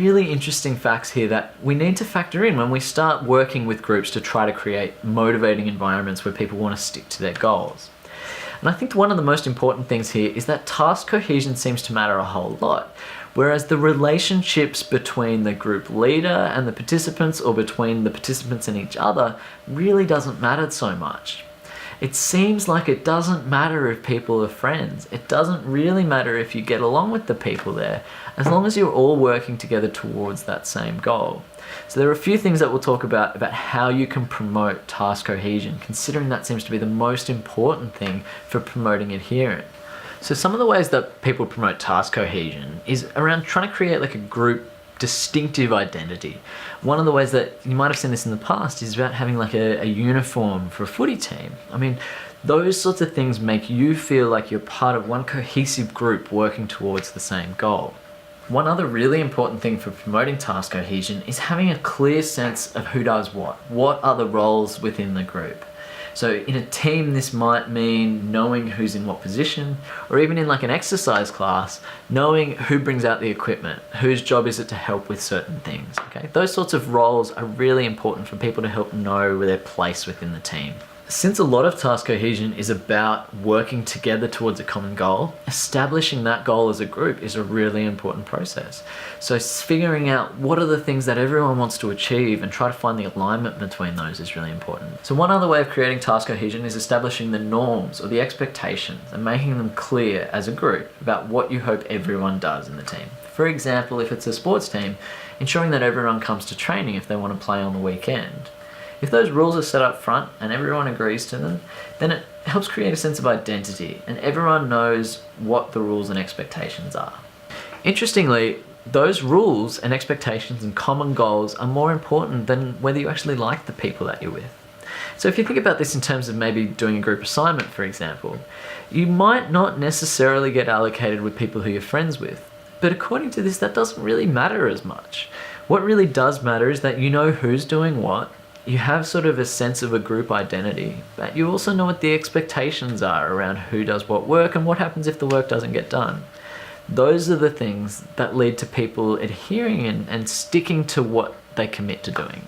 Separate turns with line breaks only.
really interesting facts here that we need to factor in when we start working with groups to try to create motivating environments where people want to stick to their goals. And I think one of the most important things here is that task cohesion seems to matter a whole lot, whereas the relationships between the group leader and the participants, or between the participants and each other, really doesn't matter so much. It seems like it doesn't matter if people are friends. It doesn't really matter if you get along with the people there, as long as you're all working together towards that same goal. So there are a few things that we'll talk about how you can promote task cohesion, considering that seems to be the most important thing for promoting adherence. So some of the ways that people promote task cohesion is around trying to create like a group distinctive identity. One of the ways that you might have seen this in the past is about having like a uniform for a footy team. I mean, those sorts of things make you feel like you're part of one cohesive group working towards the same goal. One other really important thing for promoting task cohesion is having a clear sense of who does what. What are the roles within the group? So in a team, this might mean knowing who's in what position, or even in like an exercise class, knowing who brings out the equipment, whose job is it to help with certain things, okay? Those sorts of roles are really important for people to help know their place within the team. Since a lot of task cohesion is about working together towards a common goal, establishing that goal as a group is a really important process. So figuring out what are the things that everyone wants to achieve and try to find the alignment between those is really important. So one other way of creating task cohesion is establishing the norms or the expectations and making them clear as a group about what you hope everyone does in the team. For example, if it's a sports team, ensuring that everyone comes to training if they want to play on the weekend. If those rules are set up front and everyone agrees to them, then it helps create a sense of identity and everyone knows what the rules and expectations are. Interestingly, those rules and expectations and common goals are more important than whether you actually like the people that you're with. So if you think about this in terms of maybe doing a group assignment, for example, you might not necessarily get allocated with people who you're friends with, but according to this, that doesn't really matter as much. What really does matter is that you know who's doing what. You have sort of a sense of a group identity, but you also know what the expectations are around who does what work and what happens if the work doesn't get done. Those are the things that lead to people adhering and sticking to what they commit to doing.